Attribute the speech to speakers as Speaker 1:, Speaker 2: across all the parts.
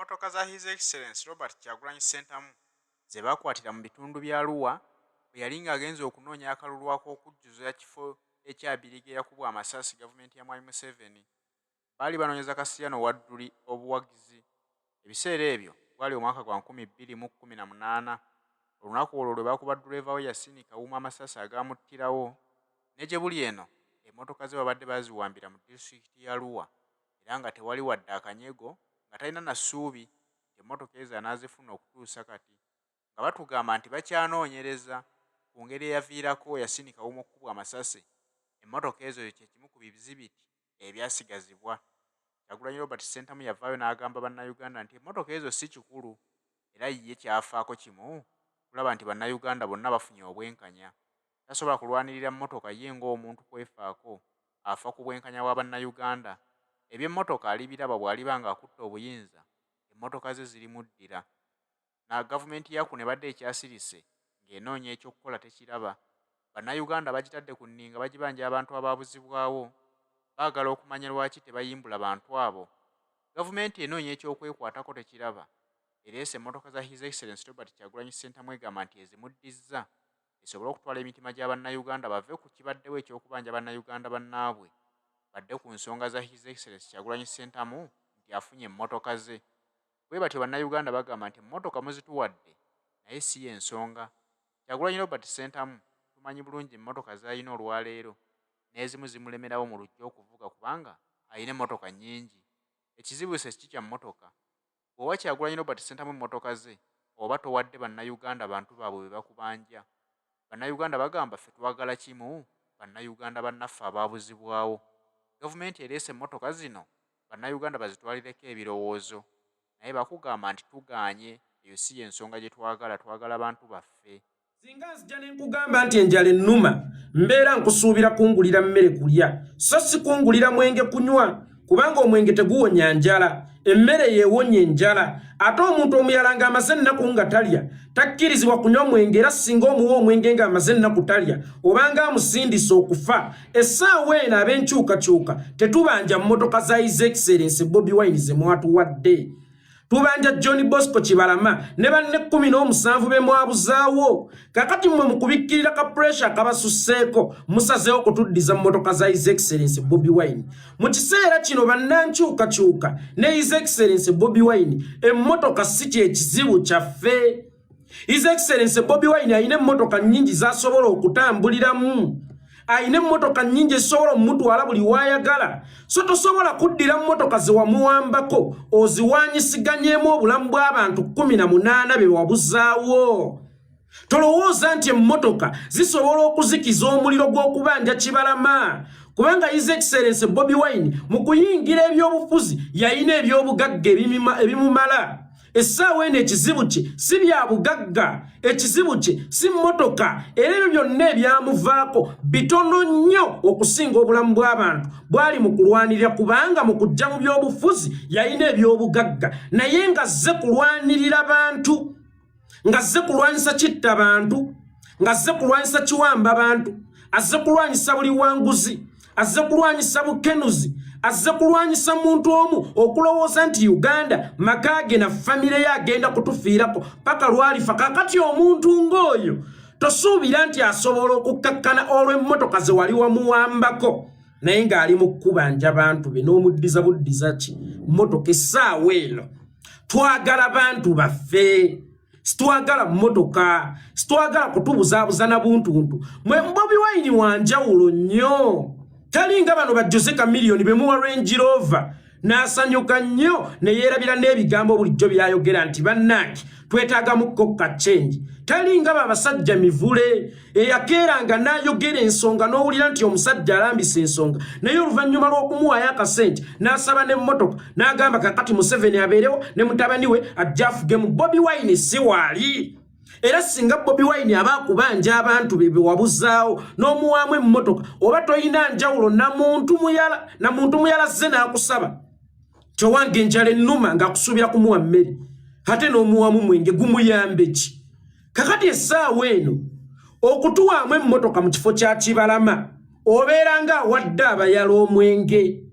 Speaker 1: Emmotoka za His Excellency Robert Kyagulanyi Ssentamu ze baakwatira mu bitundu bya Arua bwe yali ng'agenze okunoonya akalulu ak'okujjuza kifo ekyabiriga eyakubwa amasasi gavumenti ya Mwami Museveni. Baali banoonyeza Kasiyano Wadduli obuwagizi. Ebiseera ebyo gwali omwaka gwa 2018. Olunaku olwo lwe baakuba dduleeva we Yasini Kawuma amasasi agaamuttirawo. Ne gye buli eno emmotoka ze babadde baaziwambira mu disitulikiti ya Arua era nga tewali wadde akanyego nga talina na ssuubi emmotoka ezo anaazifuna okutuusa kati, nga batugamba nti bakyanoonyereza ku ngeri eyaviirako Yasini Kawuma okukubwa amasasi. Emmotoka ezo kye kimu ku bizibiti ebyasigazibwa. Kyagulanyi Robert Ssentamu yavaayo n'agamba bannayuganda nti emmotoka ezo si kikulu era ye kyafaako kimu kulaba nti bannayuganda bonna bafunye obwenkanya. Tasobola kulwanirira mmotoka ye ng'omuntu kwefaako, afa ku bwenkanya bwa bannayuganda. Eby'emmotoka alibiraba bw'aliba ng'akutte obuyinza, emmotoka ze zirimuddira. Na gavumenti yaku ne badde ekyasirise ng'enoonya ekyokukola tekiraba. Bannayuganda bagitadde ku nninga bagibanja abantu abaabuzibwawo, baagala okumanya lwaki tebayimbula bantu abo. Gavumenti enoonya ekyokwekwatako tekiraba. Ereese emmotoka za His Excellency Robert Kyagulanyi Ssentamu egamba nti ezimuddizza esobole okutwala emitima gy'abannayuganda bave ku kibaddewo eky'okubanja bannayuganda bannaabwe, badde ku nsonga za His Excellency Kyagulanyi Ssentamu nti afunye emmotoka ze. Bwe batyo bannayuganda bagamba nti emmotoka muzituwadde naye si y'ensonga. Kyagulanyi Robert Ssentamu tumanyi bulungi emmotoka z'alina olwaleero, n'ezimu zimulemerawo mu lujja okuvuga kubanga alina emmotoka nnyingi. Ekizibu se kiki kya mmotoka? Bw'owa Kyagulanyi Robert Ssentamu emmotoka ze oba towadde bannayuganda bantu baabwe be bakubanja. Bannayuganda bagamba ffe twagala kimu, bannayuganda bannaffe abaabuzibwawo. Gavumenti ereese emmotoka zino bannayuganda bazitwalireko ebirowoozo, naye bakugamba nti tugaanye, eyo si y'ensonga gye twagala, twagala bantu baffe.
Speaker 2: Singa nzija ne nkugamba nti enjala ennuma, mbeera nkusuubira kungulira mmere kulya, so si kungulira mwenge kunywa, kubanga omwenge teguwonya njala, emmere yeewonya enjala. Ate omuntu omuyala ng'amaze ennaku nga talya takkirizibwa kunywa mwenge, era singa omuwa omwenge ng'amaze ennaku talya obanga amusindisa okufa. Essaawa eno ab'enkyukakyuka tetubanja mmotoka za His Excellency Bobi Wine ze mwatuwadde, tubanja John Bosco Kibalama ne banne 17 be mwabuzaawo. Kakati mmwe mukubikkirira ka pressure kabasusseeko musazeewo okutuddiza mmotoka za His Excellency Bobi Wine. Mu kiseera kino bannankyukakyuka ne His Excellency Bobi Wine emmotoka si kye kizibu kyaffe. His Excellency Bobi Wine ayina emmotoka nnyingi z'asobola okutambuliramu, ayina emmotoka nnyingi ezisobola omutwala buli w'ayagala. So tosobola kuddira mmotoka ze wamuwambako oziwaanyisiganyeemu obulamu bw'abantu 18 be wabuzaawo. Tolowooza nti emmotoka zisobola okuzikiza omuliro gw'okubanja Kibalama, kubanga His Excellency Bobi Wine mu kuyingira ebyobufuzi yayina ebyobugagga ebimumala. Essaawa eno ekizibu kye si bya bugagga, ekizibu kye si mmotoka, era ebyo byonna ebyamuvaako bitono nnyo okusinga obulamu bw'abantu bwali mu kulwanirira, kubanga mu kujja mu byobufuzi yayina ebyobugagga, naye nga zze kulwanirira bantu, nga zze kulwanyisa kitta bantu, nga zze kulwanyisa kiwamba bantu, azze kulwanyisa buli wanguzi, azze kulwanyisa bukenuzi, azze kulwanyisa muntu omu okulowooza nti Uganda makage na famire ye agenda kutufiirako paka lwalifa. Kakati omuntu ng'oyo tosuubira nti asobola okukkakkana olw'emmotoka ze wali wamuwambako, naye ng'ali mu kkubanja bantu be n'omuddiza buddiza ki mmotoka. Essaawa eno twagala bantu baffe, situwagala mmotoka, situwagala kutubuzaabuza na buntuntu. Mwe Bobi Wine wanjawulo nnyo, talinga bano ba Jose Chameleone be muwa Range Rover n'asanyuka nnyo ne yeerabira n'ebigambo bulijjo byayogera nti bannange twetaaga mukko kaccenji. Talinga babasajja mivule eyakeeranga n'ayogera ensonga n'owulira nti omusajja alambisa ensonga, naye oluvannyuma lw'okumuwaayo akasente n'asaba n'emmotoka n'agamba kakati Museveni abeerewo ne mutabani we ajja afugemu. Bobi Wine si waali, era singa Bobi Wine aba akubanja abantu be wabuzaawo n'omuwaamu emmotoka, oba toyina njawulo na muntu muyala zze n'akusaba kyowange enjala ennuma ng'akusuubira kumuwa mmere, ate n'omuwaamu mwenge gumuyambe ki? Kakati essaawa eno okutuwaamu emmotoka mu kifo kya Kibalama obeera nga awadde abayala omwenge.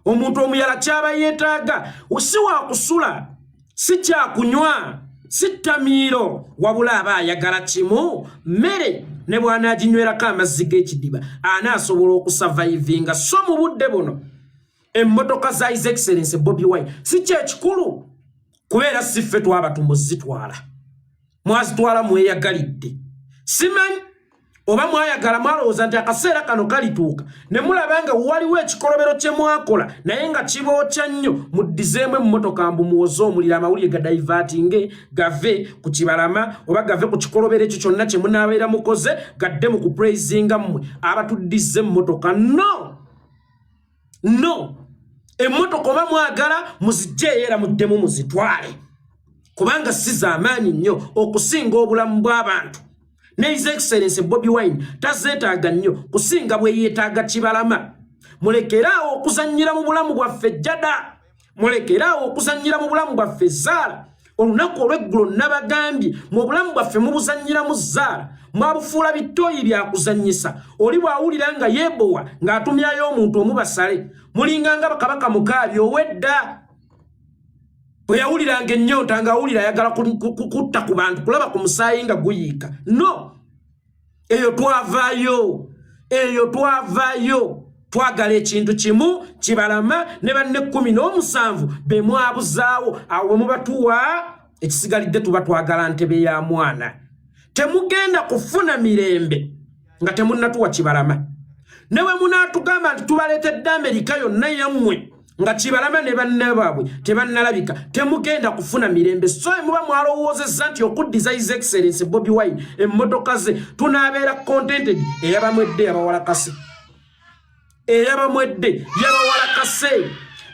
Speaker 2: omuntu omuyala kyaba yeetaaga si wakusula si kyakunywa si ttamiiro wabula aba ayagala kimu mmere ne bw'anaaginywerako amazzi g'ekidiba anaasobola okusavayivinga so mu budde buno emmotoka za His Excellency Bobi Wine si kyekikulu kubeera si ffe twaba tumuzitwala mwazitwala mweyagalidde simanyi oba mwayagala mwalowooza nti akaseera kano kalituuka ne mulaba nga waliwo ekikolobero kye mwakola naye nga kibookya nnyo muddizeemu emmotoka mbu muwoze omuliro amawulire gadaivatinge gave ku Kibalama oba gave ku kikolobero ekyo kyonna kye munaabeera mukoze gadde mu kuprayizinga mmwe abatuddize emmotoka no emmotoka oba mwagala muzijjeeyo era muddemu muzitwale kubanga si z'amaanyi nnyo okusinga obulamu bw'abantu ne His Excellency Bobi Wine tazeetaaga nnyo kusinga bwe yeetaaga Kibalama mulekeraawo okuzannyira mu bulamu bwaffe jada mulekeraawo okuzannyira mu bulamu bwaffe Zaala olunaku olw'eggulo nabagambye mu bulamu bwaffe mubuzannyiramu Zaala mwabufuula bitooyi byakuzannyisa oli bw'awulira nga yeebowa ng'atumyayo omuntu omubasale mulinganga bakabaka Mukaabi owedda bwe yawuliranga ennyonta ng'awulira ayagala kutta ku bantu kulaba ku musaayi nga guyiika no eyo twavaayo twagala ekintu kimu Kibalama ne banne 17 be mwabuzaawo awo we mubatuwa ekisigalidde tuba twagala ntebe ya mwana temugenda kufuna mirembe nga temunnatuwa Kibalama newe munaatugamba nti tubaleetedde Amerika yonna yammwe nga Kibalama ne banne baabwe tebannalabika temugenda kufuna mirembe so muba mwalowoozezza nti okuddiza His Excellency Bobi Wine emmotoka ze tunaabeera contented eyabamwedde yabawalakase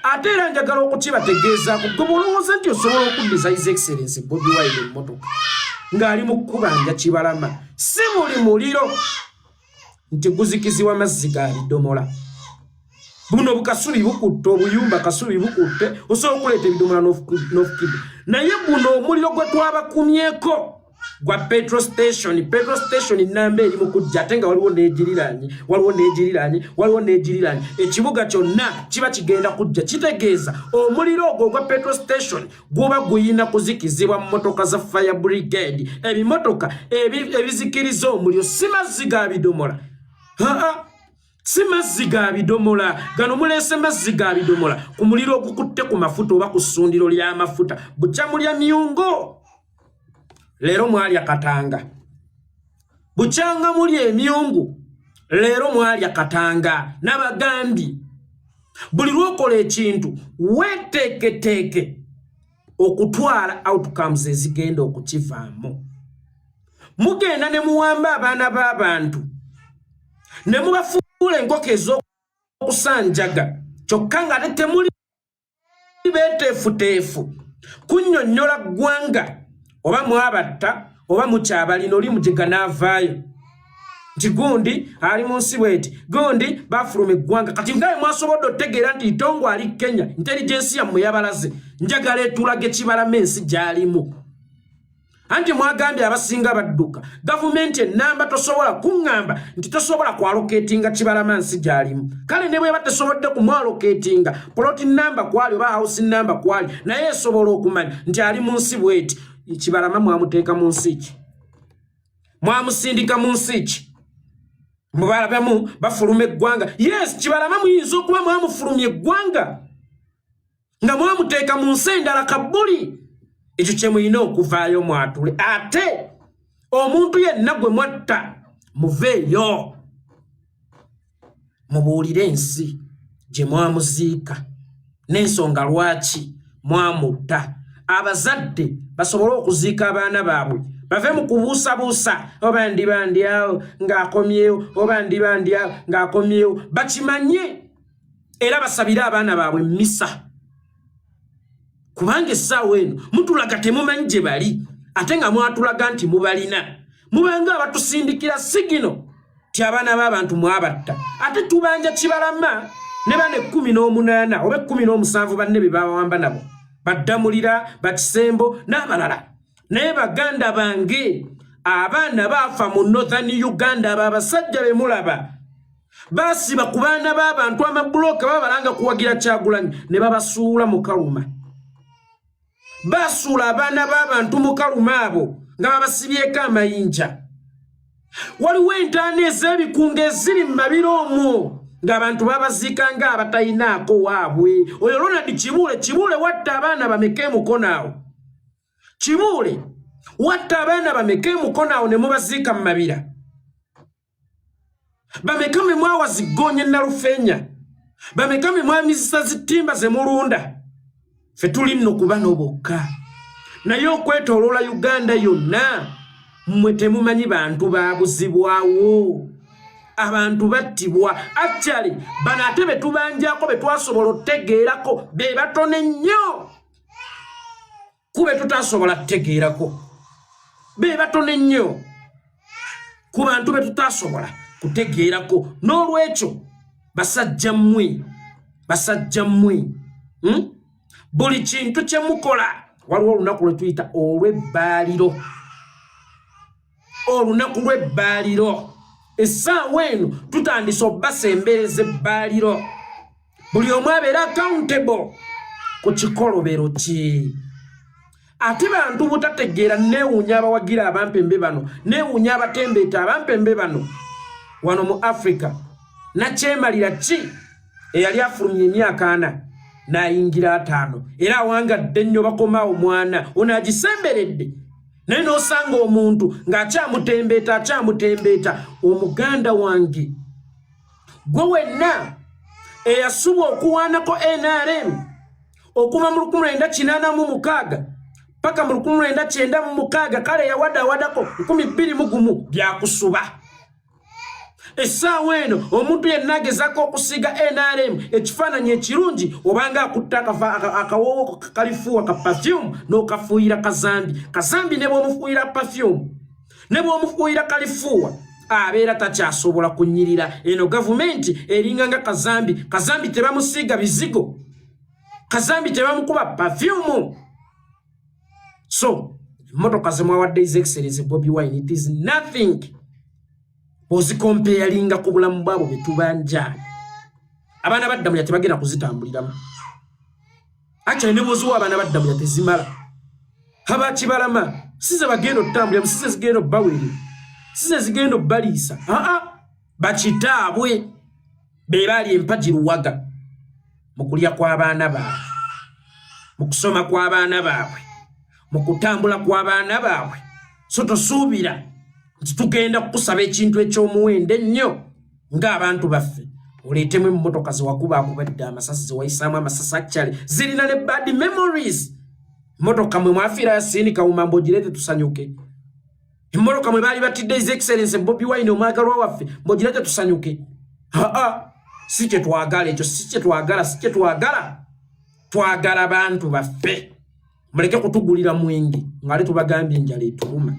Speaker 2: ate era njagala okukibategeezaako gwe mulowooza nti osobola okuddiza His Excellency Bobi Wine emmotoka ng'ali mu kkubanja Kibalama si buli muliro nti guzikizibwa mazzi ga bidomola buno bukasubi bukutte obuyumba kasubi bukutte osobola okuleeta ebidomola n'ofukidde naye guno omuliro gwe twabakumyeko gwa petrol station namba eri mu kujja ate nga waliwo n'egiriraanye ekibuga kyonna kiba kigenda kujja kitegeeza omuliro ogwo gwa petrol station guba guyina kuzikizibwa mu motoka za fire brigade ebimotoka ebizikiriza omuliro si mazzi ga bidomola si mazzi ga bidomola gano muleese mazzi ga bidomola ku muliro ogukutte ku mafuta oba ku ssundiro ly'amafuta bukya mulya myungo leero mwalya katanga bukyanga mulya emyungu leero mwalya katanga n'abagambye buli lwokola ekintu weeteeketeeke okutwala outcomes ezigenda okukivaamu mugenda ne muwamba abaana b'abantu ne mubafuula enkoko ez'okusanjaga kyokka nga ate temuli beeteefuteefu kunnyonnyola ggwanga oba mwabatta oba mukyabalina oli mujiga n'avaayo nti gundi ali mu nsi bweti gundi bafuluma eggwanga kati ngaye mwasobodde otegeera nti Itongo ali Kenya intelligence yammwe yabalaze njagala etulage Kibalama ensi gy'alimu anti mwagambye abasinga badduka gavumenti ennamba tosobola kuŋŋamba nti tosobola kwaloketinga Kibalama nsi gy'alimu kale ne bweba tesobodde kumwaloketinga ploti namba kwali oba house namba kwali naye esobola okumanya nti ali mu nsi bweti Kibalama mwamuteeka mu nsi ki mwamusindika mu nsi ki mubalabamu bafuluma eggwanga yes Kibalama muyinza okuba mwamufulumya eggwanga nga mwamuteeka mu nsi endala kabbuli ekyo kye muyina okuvaayo mwatule ate omuntu yenna gwe mwatta muveeyo mubuulire ensi gye mwamuziika n'ensonga lwaki mwamutta abazadde basobole okuziika abaana baabwe bave mu kubuusabuusa oba ndibandyawo ng'akomyewo oba ndibandyawo ng'akomyewo bakimanye era basabire abaana baabwe mmisa kubanga essaawa eno mutulaga temumanyi gye bali ate nga mwatulaga nti mubalina mubanga abatusindikira sigino ti abaana b'abantu mwabatta ate tubanja Kibalama ne bane 18 oba 17 banne be bawamba nabo baddamulira bakisembo n'abalala naye baganda bange abaana baafa mu Northern Uganda abasajja be mulaba basiba ku baana b'abantu amabulooka babalanga kuwagira Kyagulanyi ne babasuula mu Kaluma. Basuula abaana b'abantu mu Kaluma abo nga babasibyeko amayinja. Waliwo entaana ez'ebikungo eziri mu mabiro omwo ng'abantu babaziika ng'abatayinaako waabwe. Oyo Ronald Kibuule watta abaana bameka emukono awo. Kibuule watta abaana bameka emukono awo ne mubaziika mu mabira. Bameka mwe mwawazigonye Nalufeenya. Bameka mwe mwamizisa zitimba ze mulunda. Ffe tuli nno ku bano bokka. Naye okwetooloola Uganda yonna mmwe temumanyi bantu baabuzibwawo. Abantu battibwa. Actually bano ate be tubanjako be twasobola otegeerako be batono nnyo. Kube tutasobola kutegeerako. Be batono nnyo. Ku bantu be tutasobola kutegeerako. N'olwekyo basajja mmwe. Buli kintu kye mukola waliwo olunaku lwe tuyita olw'ebbaaliro. Olunaku lw'ebbaaliro. Essaawa eno tutandise obbasembereza ebbaaliro. Buli omu abeera accountable ku kikolobero kye. Ate bantu butategeera neewuunya abawagira abampembe bano, neewuunya abatembeeta abampembe bano wano mu Africa. Nakyemalira ki eyali afulumya emyaka 4 n'ayingira 5 era awangadde nnyo bakomaawo mwana ono agisemberedde. Naye n'osanga omuntu ng'akyamutembeeta omuganda wange gwe wenna eyasubwa okuwaanako NRM okuva mu 1986 paka mu 1996 kale yawaddawaddako 2001 byakusuba. Essaawa eno omuntu yenna agezaako okusiga NRM ekifaananyi ekirungi obanga akutta akawoowo kalifuuwa ka perfume n'okafuuyira kazambi ne bw'omufuuyira perfume ne bw'omufuuyira kalifuuwa abeera takyasobola kunnyirira. Eno gavumenti eringa nga kazambi tebamusiiga bizigo, kazambi tebamukuba perfume. So emmotoka ze mwawadde His Excellency Bobi Wine, it is nothing. Ozikompeyalinga ku bulamu bwabo be tubanja. Abaana baddamuya tebagenda kuzitambuliramu. Acha ne bozuwa abaana baddamuya tezimala. Haba kibalama size bagenda otambulira, size zigenda baweri, size zigenda baliisa. Bakitaabwe be bali empajiruwaga mu kulya kw'abaana baabwe, mu kusoma kw'abaana baabwe, mu kutambula kw'abaana baabwe. So tosuubira tugenda kusaba ekintu ekyomuwendo ennyo ng'abantu baffe oleetemu emmotoka zewakubaakubadde amasasi zewayisaamu amasasi actually zirina ne bad memories. Emmotoka mwe mwafiira Yasin Kawuma mbogirete tusanyuke. Emmotoka mwe baali batidde His Excellency Bobi Wine omwagalwa waffe mbogirete tusanyuke. Si kye twagala ekyo, si kye twagala. Twagala bantu baffe. Muleke kutugulira mwenge ng'ale tubagambye enjala etuluma.